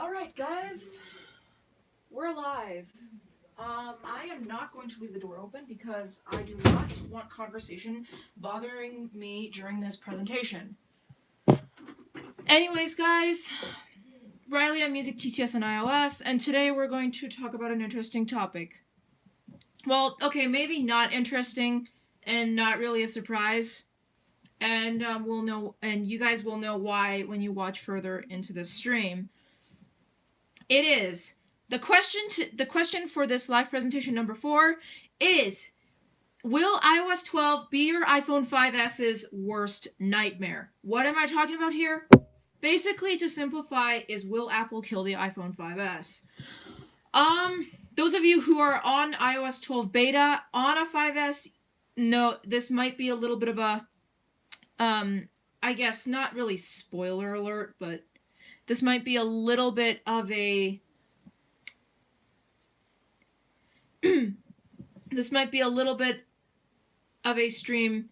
Alright, guys, we're live. I am not going to leave the door open because I do not want conversation bothering me during this presentation. Anyways, guys, Riley on Music TTS on iOS, and today we're going to talk about an interesting topic. Well, okay, maybe not interesting and not really a surprise, and we'll know, and you guys will know why when you watch further into this stream. It is the question for this live presentation number 4 is: will iOS 12 be your iPhone 5s's worst nightmare? What am I talking about here? Basically, to simplify, is will Apple kill the iPhone 5s? Those of you who are on iOS 12 beta on a 5s, no, this might be a little bit of a, I guess not really spoiler alert, but this might be a little bit of a this might be a little bit of a stream.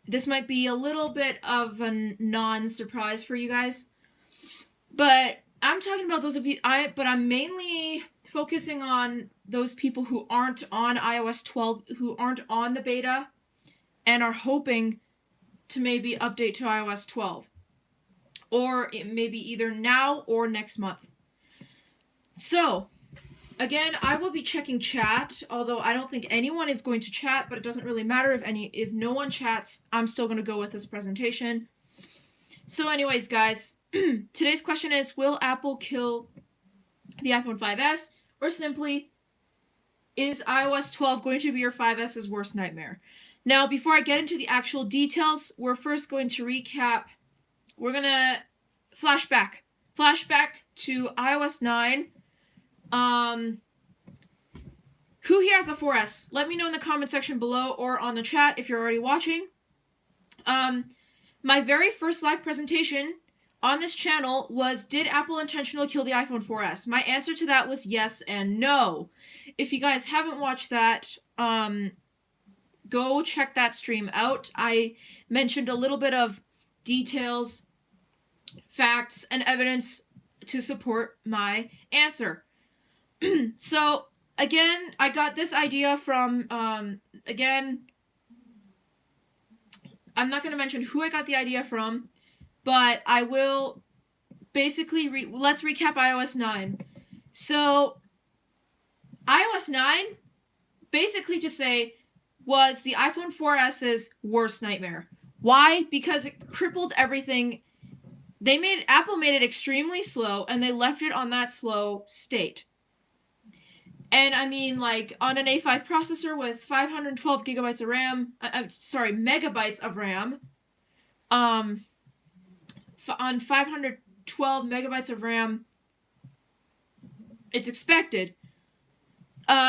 This might be a little bit of a non-surprise for you guys. But I'm talking about those of you, but I'm mainly focusing on those people who aren't on iOS 12, who aren't on the beta, and are hoping to maybe update to iOS 12. Or it may be either now or next month. So, again, I will be checking chat, although I don't think anyone is going to chat, but it doesn't really matter if no one chats, I'm still going to go with this presentation. So anyways, guys, today's question is, will Apple kill the iPhone 5s? Or simply, is iOS 12 going to be your 5s's worst nightmare? Now, before I get into the actual details, we're first going to recap. We're going to flashback to iOS 9. Who here has a 4S? Let me know in the comment section below or on the chat if you're already watching. My very first live presentation on this channel was, did Apple intentionally kill the iPhone 4S? My answer to that was yes and no. If you guys haven't watched that, go check that stream out. I mentioned a little bit of details, facts, and evidence to support my answer. So, again, I got this idea from, again, I'm not going to mention who I got the idea from, but I will basically, let's recap iOS 9. So, iOS 9, basically to say, was the iPhone 4S's worst nightmare. Why? Because it crippled everything. Apple made it extremely slow, and they left it on that slow state. And I mean, like, on an A5 processor with 512 gigabytes of RAM, megabytes of RAM, on 512 megabytes of RAM, it's expected.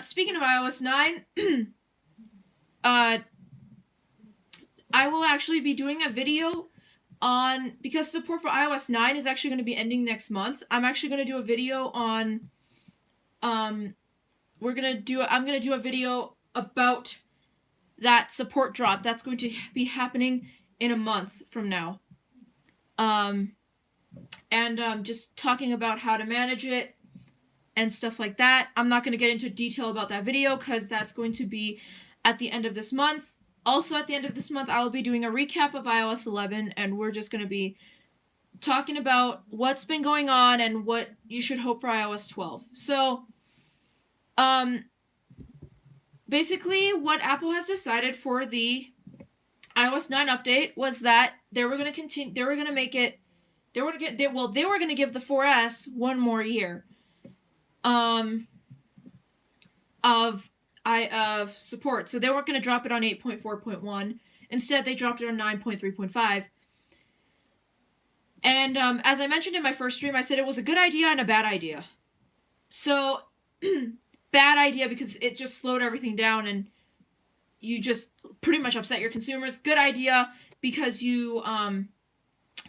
Speaking of iOS 9, I will actually be doing a video on, because support for iOS 9 is actually going to be ending next month. I'm actually going to do a video on, I'm going to do a video about that support drop. That's going to be happening in a month from now. Just talking about how to manage it and stuff like that. I'm not going to get into detail about that video because that's going to be at the end of this month. Also at the end of this month, I will be doing a recap of iOS 11, and we're just going to be talking about what's been going on and what you should hope for iOS 12. So, basically what Apple has decided for the iOS 9 update was that they were going to continue, they were going to give the 4S one more year of support. So they weren't going to drop it on 8.4.1. Instead, they dropped it on 9.3.5. And as I mentioned in my first stream, I said it was a good idea and a bad idea. So, bad idea because it just slowed everything down and you just pretty much upset your consumers. Good idea because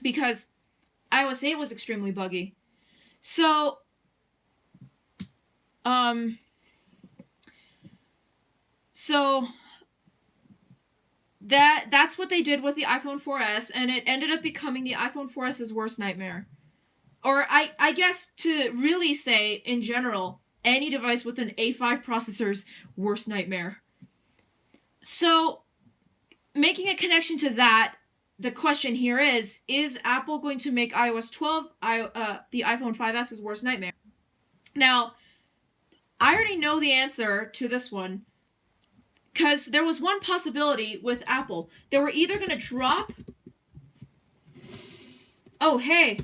because iOS 8 was extremely buggy. So, that's what they did with the iPhone 4S, and it ended up becoming the iPhone 4S's worst nightmare. or I guess to really say in general, any device with an A5 processor's worst nightmare. So, making a connection to that, the question here is Apple going to make iOS 12 the iPhone 5s's worst nightmare? Now, I already know the answer to this one because there was one possibility with Apple. They were either going to drop. Oh, hey.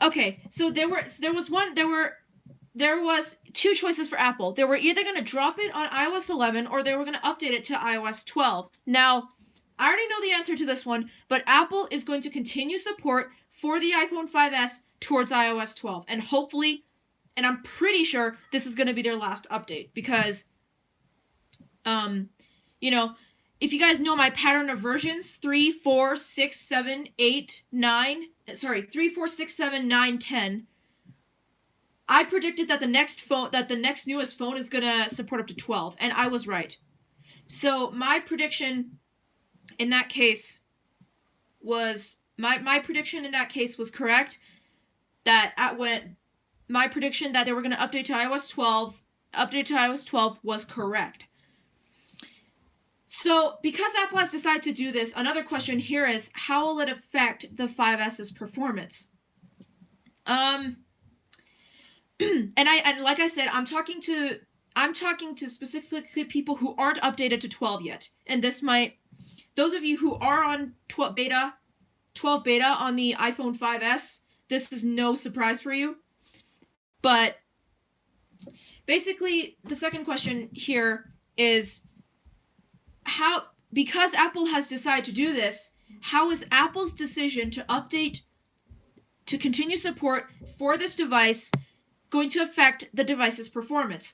Okay, so there was two choices for Apple. They were either going to drop it on iOS 11 or they were going to update it to iOS 12. Now, I already know the answer to this one, but Apple is going to continue support for the iPhone 5S towards iOS 12. And hopefully, and I'm pretty sure this is going to be their last update because, you know, if you guys know my pattern of versions, 3, 4, 6, 7, 8, 9, 3, 4, 6, 7, 9, 10, I predicted that the next newest phone is gonna support up to 12, and I was right. So my prediction in that case was correct. My prediction that they were gonna update to iOS 12 was correct. So because Apple has decided to do this, another question here is how will it affect the 5s's performance? And like I said, I'm talking to specifically people who aren't updated to 12 yet. And those of you who are on 12 beta on the iPhone 5S, this is no surprise for you. But basically, the second question here is because Apple has decided to do this, how is Apple's decision to update to continue support for this device going to affect the device's performance?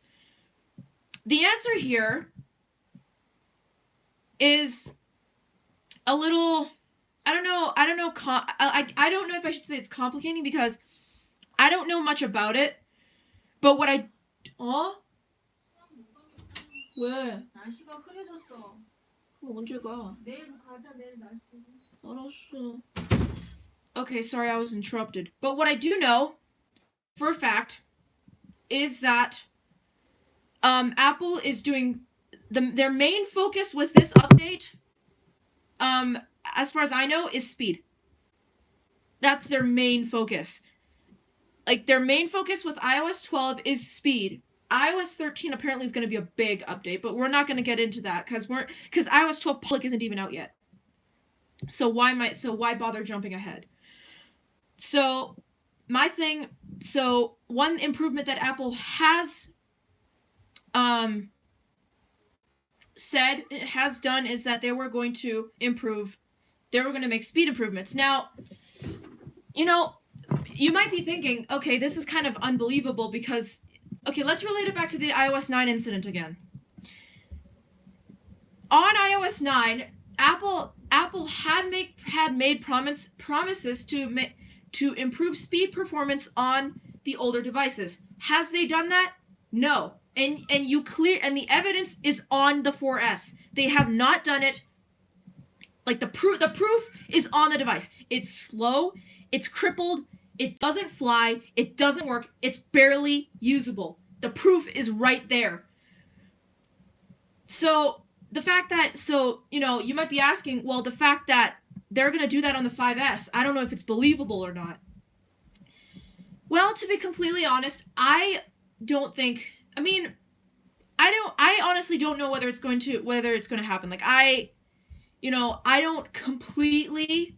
The answer here is a little, I don't know I don't know if I should say it's complicating because I don't know much about it. But what I 왜? 날씨가 흐려졌어. 그럼 언제 가? 내일 가자. 내일 날씨 알았어. Okay, sorry I was interrupted. But what I do know for a fact is that Apple is doing their main focus with this update, as far as I know, is speed. That's their main focus. Like, their main focus with iOS 12 is speed. iOS 13 apparently is going to be a big update, but we're not going to get into that because iOS 12 public isn't even out yet. So why bother jumping ahead? So one improvement that Apple has done is that they were going to make speed improvements. Now, you might be thinking, okay, this is kind of unbelievable because, okay, let's relate it back to the iOS 9 incident again. On iOS 9, Apple had made promises to improve speed performance on the older devices. Has they done that? No. And the evidence is on the 4S. They have not done it. Like, the proof is on the device. It's slow, it's crippled, it doesn't fly, it doesn't work, it's barely usable. The proof is right there. So the fact that you might be asking, well, the fact that they're going to do that on the 5S, I don't know if it's believable or not. Well, to be completely honest, I honestly don't know whether it's going to happen. Like, I don't completely.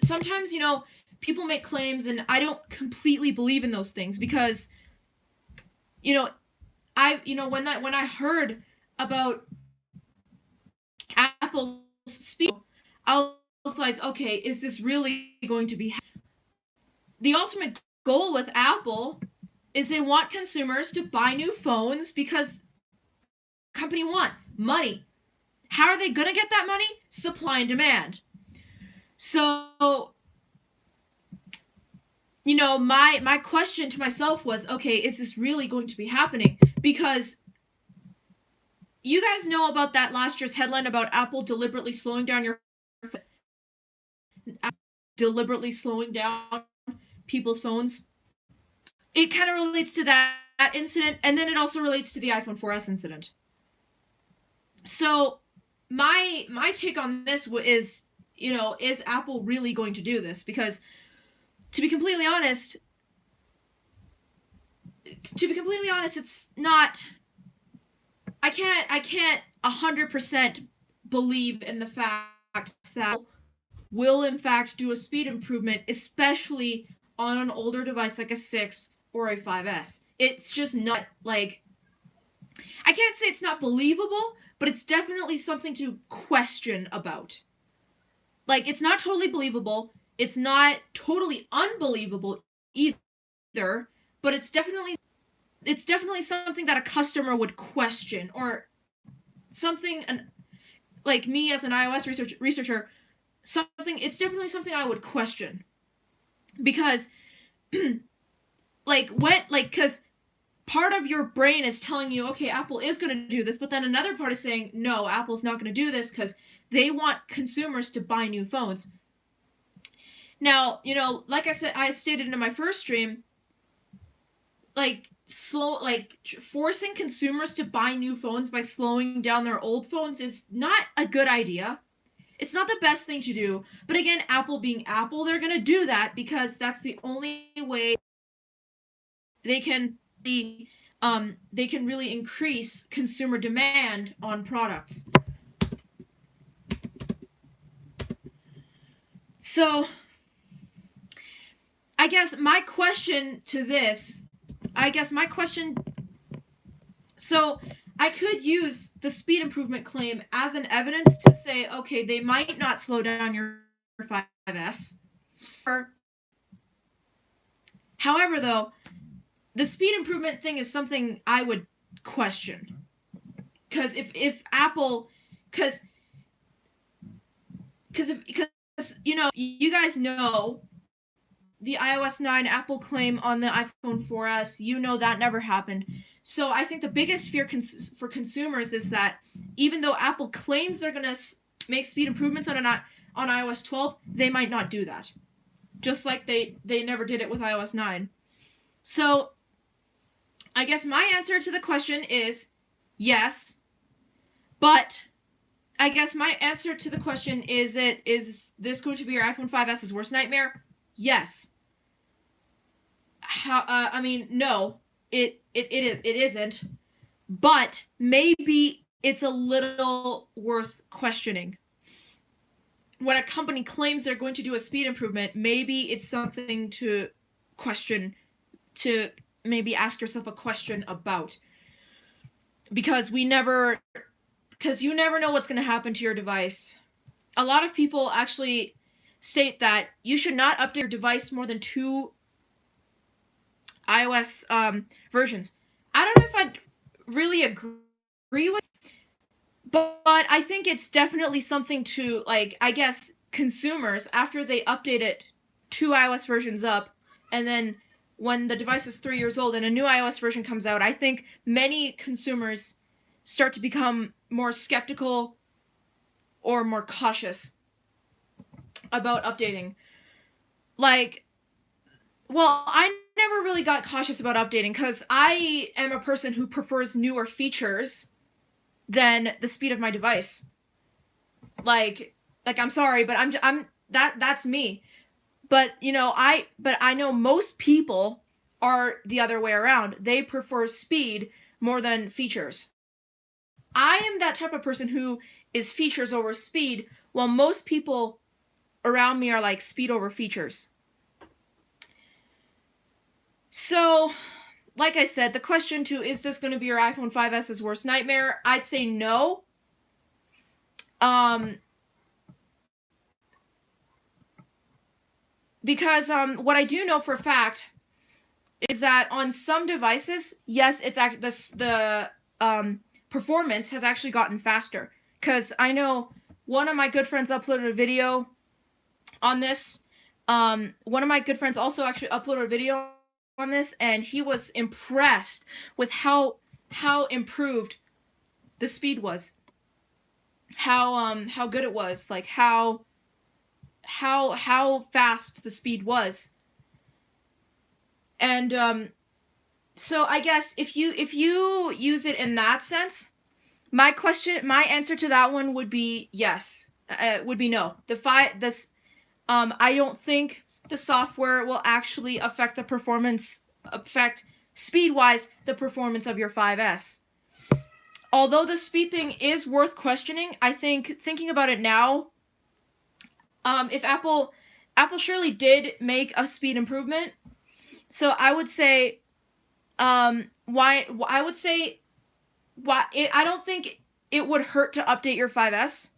Sometimes, people make claims and I don't completely believe in those things because, when I heard about Apple's speed, I was like, okay, is this really going to be? The ultimate goal with Apple is they want consumers to buy new phones because the company want money. How are they going to get that money? Supply and demand. So, my question to myself was, okay, is this really going to be happening? Because you guys know about that last year's headline about Apple deliberately slowing down your phone. deliberately slowing down people's phones. It kind of relates to that incident, and then it also relates to the iPhone 4S incident. So my take on this is, is Apple really going to do this? Because to be completely honest, it's not. I can't 100% believe in the fact that will in fact do a speed improvement, especially on an older device like a 6 or a 5S. It's just not like, I can't say it's not believable, but it's definitely something to question about. Like, it's not totally believable, it's not totally unbelievable either, but it's definitely something that a customer would question, or something, like me as an iOS researcher, it's definitely something I would question. Because because part of your brain is telling you, okay, Apple is going to do this, but then another part is saying, no, Apple's not going to do this because they want consumers to buy new phones. Now, like I stated in my first stream, forcing consumers to buy new phones by slowing down their old phones is not a good idea. It's not the best thing to do. But again, Apple being Apple, they're going to do that because that's the only way they can really increase consumer demand on products. So I guess my question so I could use the speed improvement claim as an evidence to say, okay, they might not slow down your 5S. However, though, the speed improvement thing is something I would question. Because if Apple, because you guys know the iOS 9 Apple claim on the iPhone 4S, that never happened. So I think the biggest fear for consumers is that even though Apple claims they're going to make speed improvements on iOS 12, they might not do that. Just like they never did it with iOS 9. So I guess my answer to the question is yes, but I guess my answer to the question is this going to be your iPhone 5S's worst nightmare? Yes. No, it isn't, but maybe it's a little worth questioning. When a company claims they're going to do a speed improvement, maybe it's something to question, to maybe ask yourself a question about. Because you never know what's going to happen to your device. A lot of people actually state that you should not update your device more than 2 iOS versions. I don't know if I'd really agree with, but I think it's definitely something to, I guess, consumers, after they update it 2 iOS versions up, and then when the device is 3 years old and a new iOS version comes out, I think many consumers start to become more skeptical or more cautious about updating. I never really got cautious about updating because I am a person who prefers newer features than the speed of my device. I'm sorry, but that's me. But I know most people are the other way around. They prefer speed more than features. I am that type of person who is features over speed, while most people around me are like speed over features. So, like I said, the question to is this going to be your iPhone 5S's worst nightmare? I'd say no. Because what I do know for a fact is that on some devices, yes, it's the performance has actually gotten faster. Because I know one of my good friends uploaded a video on this. One of my good friends also actually uploaded a video on this, and he was impressed with how improved the speed was, how good it was, like how how fast the speed was. And so I guess if you use it in that sense, my answer to that one would be yes. Would be no. I don't think the software will actually affect speed-wise the performance of your 5S. Although the speed thing is worth questioning, I think thinking about it now, if Apple surely did make a speed improvement, so I would say, I don't think it would hurt to update your 5S.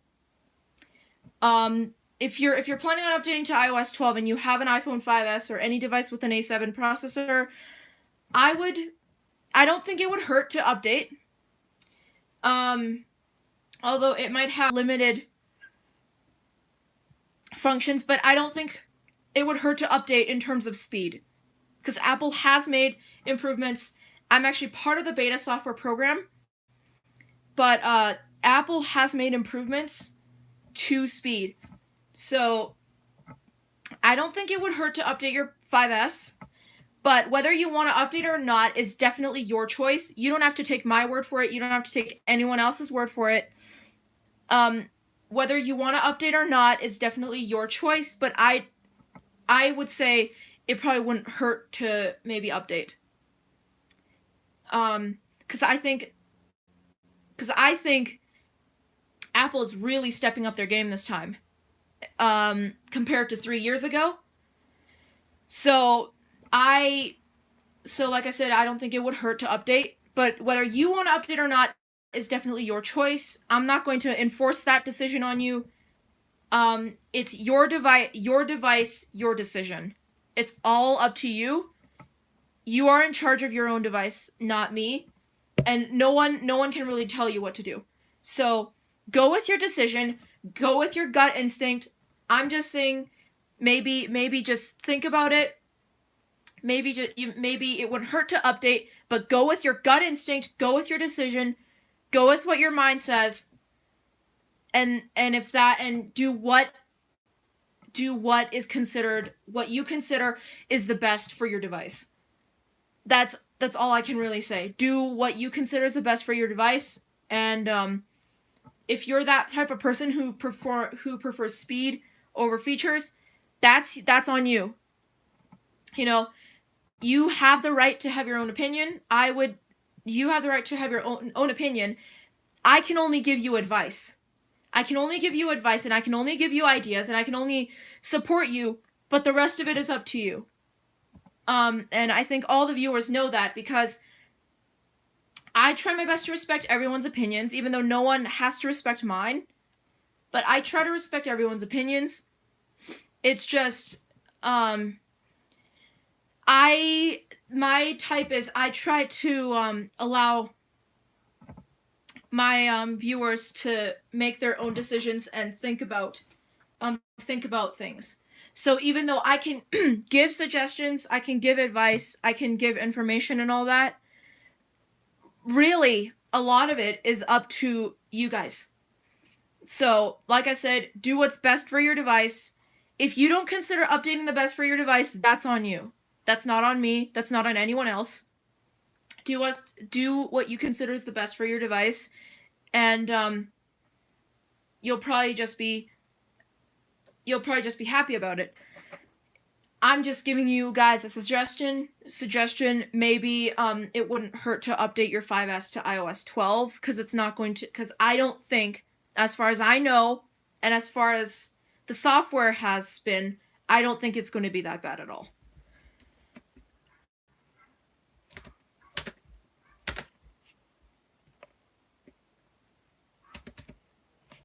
If you're planning on updating to iOS 12 and you have an iPhone 5S or any device with an A7 processor, I don't think it would hurt to update. Although it might have limited functions, but I don't think it would hurt to update in terms of speed, because Apple has made improvements. I'm actually part of the beta software program, but Apple has made improvements to speed. So I don't think it would hurt to update your 5S, but whether you want to update or not is definitely your choice. You don't have to take my word for it. You don't have to take anyone else's word for it. Whether you want to update or not is definitely your choice, but I would say it probably wouldn't hurt to maybe update. Because I think Apple is really stepping up their game this time, compared to 3 years ago. So like I said, I don't think it would hurt to update, but whether you want to update or not is definitely your choice. I'm not going to enforce that decision on you. It's your device, your decision. It's all up to you. You are in charge of your own device, not me. And no one can really tell you what to do. So go with your decision. Go with your gut instinct. I'm just saying, maybe just think about it. Maybe it wouldn't hurt to update, but go with your gut instinct. Go with your decision. Go with what your mind says. And do what you consider is the best for your device. That's all I can really say. Do what you consider is the best for your device, and if you're that type of person who prefers speed over features, that's on you. You know, you have the right to have your own opinion. You have the right to have your own opinion. I can only give you advice. And I can only give you ideas, and I can only support you, but the rest of it is up to you. And I think all the viewers know that, because I try my best to respect everyone's opinions, even though no one has to respect mine. But I try to respect everyone's opinions. It's just, my type is, I try to allow my viewers to make their own decisions and think about things. So even though I can give suggestions, I can give advice, I can give information and all that, really a lot of it is up to you guys. So, like I said, do what's best for your device. If you don't consider updating the best for your device, that's on you. That's not on me. That's not on anyone else. Do what you consider is the best for your device, and you'll probably just be happy about it. I'm just giving you guys a suggestion. Maybe it wouldn't hurt to update your 5S to iOS 12, because I don't think, as far as I know, and as far as the software has been, I don't think it's going to be that bad at all.